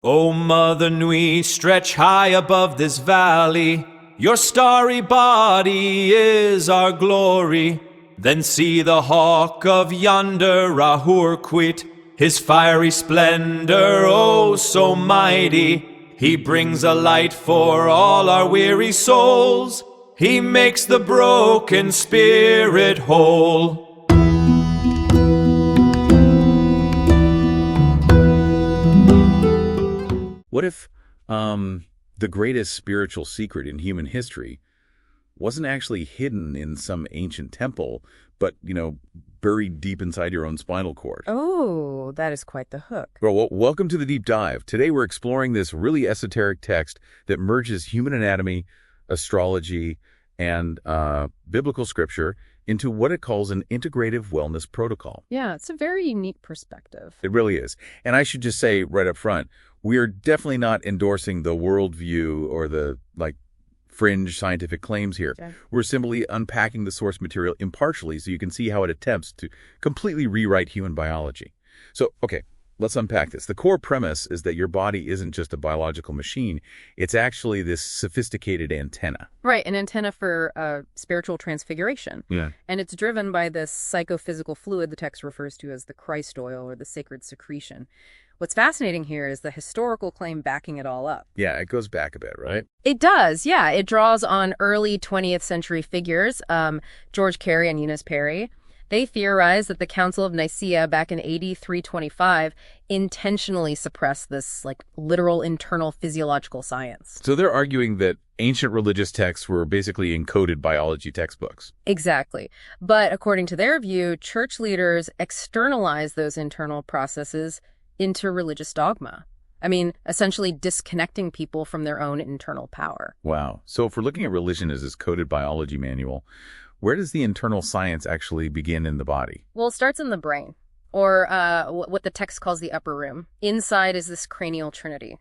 O Mother Nui, stretch high above this valley. Your starry body is our glory. Then see the hawk of yonder Rahur quit, his fiery splendor, oh so mighty. He brings a light for all our weary souls. He makes the broken spirit whole. What if the greatest spiritual secret in human history wasn't actually hidden in some ancient temple, but, buried deep inside your own spinal cord? Oh, that is quite the hook. Well, welcome to the Deep Dive. Today we're exploring this really esoteric text that merges human anatomy, astrology, and biblical scripture into what it calls an integrative wellness protocol. Yeah, it's a very unique perspective. It really is. And I should just say right up front, we are definitely not endorsing the worldview or the, fringe scientific claims here. Okay. We're simply unpacking the source material impartially so you can see how it attempts to completely rewrite human biology. So, okay, let's unpack this. The core premise is that your body isn't just a biological machine. It's actually this sophisticated antenna. Right, an antenna for spiritual transfiguration. Yeah. And it's driven by this psychophysical fluid the text refers to as the Christ oil or the Sacred Secretion. What's fascinating here is the historical claim backing it all up. Yeah, it goes back a bit, right? It does, yeah. It draws on early 20th century figures, George Carey and Eunice Perry. They theorized that the Council of Nicaea back in AD 325 intentionally suppressed this, literal internal physiological science. So they're arguing that ancient religious texts were basically encoded biology textbooks. Exactly. But according to their view, church leaders externalized those internal processes into religious dogma. I mean, essentially disconnecting people from their own internal power. Wow. So if we're looking at religion as this coded biology manual, where does the internal science actually begin in the body? Well, it starts in the brain, or what the text calls the upper room. Inside is this cranial trinity.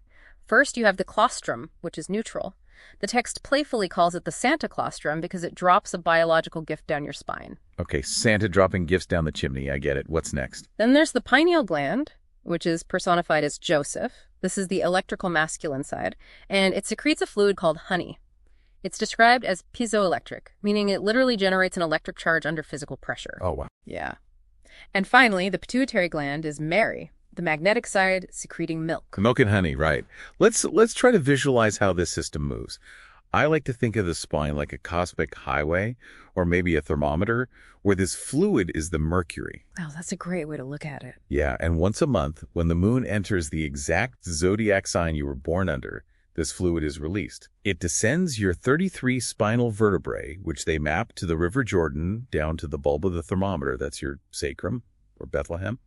First, you have the claustrum, which is neutral. The text playfully calls it the Santa claustrum because it drops a biological gift down your spine. Okay, Santa dropping gifts down the chimney. I get it. What's next? Then there's the pineal gland, which is personified as Joseph. This is the electrical masculine side, and it secretes a fluid called honey. It's described as piezoelectric, meaning it literally generates an electric charge under physical pressure. Oh, wow. Yeah. And finally, the pituitary gland is Mary, the magnetic side secreting milk. Milk and honey, right. Let's try to visualize how this system moves. I like to think of the spine like a cosmic highway, or maybe a thermometer, where this fluid is the mercury. Oh, that's a great way to look at it. Yeah, and once a month, when the moon enters the exact zodiac sign you were born under, this fluid is released. It descends your 33 spinal vertebrae, which they map to the River Jordan down to the bulb of the thermometer. That's your sacrum, or Bethlehem.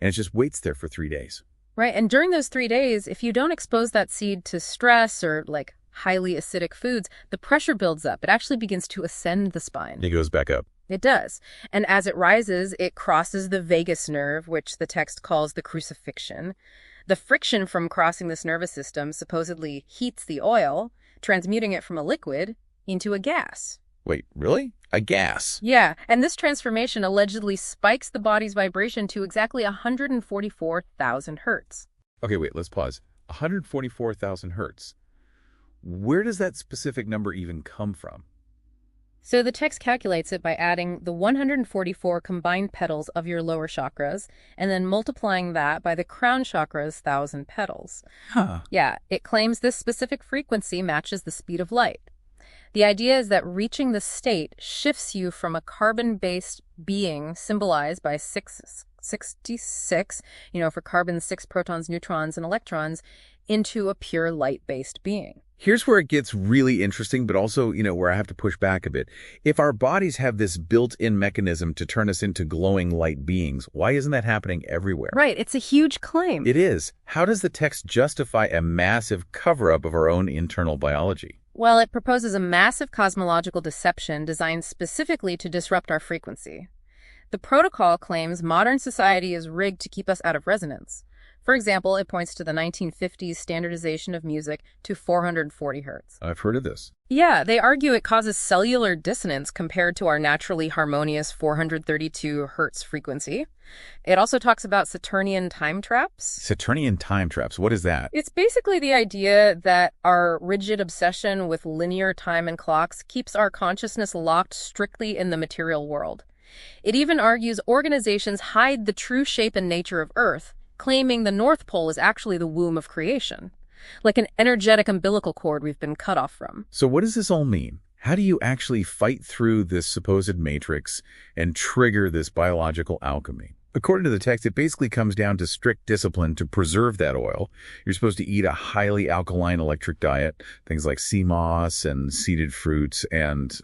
And it just waits there for 3 days. Right, and during those 3 days, if you don't expose that seed to stress or, highly acidic foods, the pressure builds up. It actually begins to ascend the spine. It goes back up. It does. And as it rises, it crosses the vagus nerve, which the text calls the crucifixion. The friction from crossing this nervous system supposedly heats the oil, transmuting it from a liquid into a gas. Wait, really? A gas? Yeah, and this transformation allegedly spikes the body's vibration to exactly 144,000 hertz. Okay, wait, let's pause. 144,000 hertz. Where does that specific number even come from? So the text calculates it by adding the 144 combined petals of your lower chakras and then multiplying that by the crown chakra's 1,000 petals. Huh. Yeah, it claims this specific frequency matches the speed of light. The idea is that reaching this state shifts you from a carbon-based being symbolized by 666, for carbon, 6 protons, neutrons, and electrons, into a pure light-based being. Here's where it gets really interesting, but also, where I have to push back a bit. If our bodies have this built-in mechanism to turn us into glowing light beings, why isn't that happening everywhere? Right, it's a huge claim. It is. How does the text justify a massive cover-up of our own internal biology? Well, it proposes a massive cosmological deception designed specifically to disrupt our frequency. The protocol claims modern society is rigged to keep us out of resonance. For example, it points to the 1950s standardization of music to 440 hertz. I've heard of this. Yeah, they argue it causes cellular dissonance compared to our naturally harmonious 432 hertz frequency. It also talks about Saturnian time traps. Saturnian time traps, what is that? It's basically the idea that our rigid obsession with linear time and clocks keeps our consciousness locked strictly in the material world. It even argues organizations hide the true shape and nature of Earth, claiming the North Pole is actually the womb of creation, like an energetic umbilical cord we've been cut off from. So what does this all mean? How do you actually fight through this supposed matrix and trigger this biological alchemy? According to the text, it basically comes down to strict discipline to preserve that oil. You're supposed to eat a highly alkaline electric diet, things like sea moss and seeded fruits, and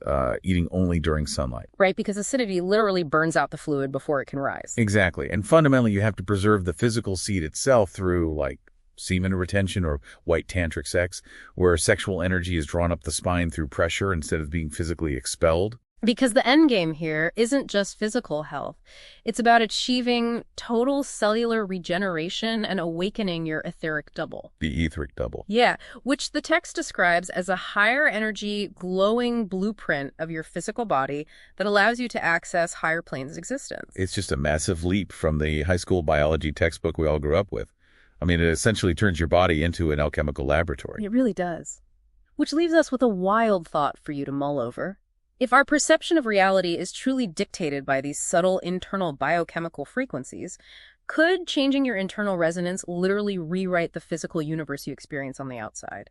eating only during sunlight. Right, because acidity literally burns out the fluid before it can rise. Exactly. And fundamentally, you have to preserve the physical seed itself through, like, semen retention or white tantric sex, where sexual energy is drawn up the spine through pressure instead of being physically expelled. Because the end game here isn't just physical health. It's about achieving total cellular regeneration and awakening your etheric double. The etheric double. Yeah, which the text describes as a higher energy, glowing blueprint of your physical body that allows you to access higher planes of existence. It's just a massive leap from the high school biology textbook we all grew up with. I mean, it essentially turns your body into an alchemical laboratory. It really does. Which leaves us with a wild thought for you to mull over. If our perception of reality is truly dictated by these subtle internal biochemical frequencies, could changing your internal resonance literally rewrite the physical universe you experience on the outside?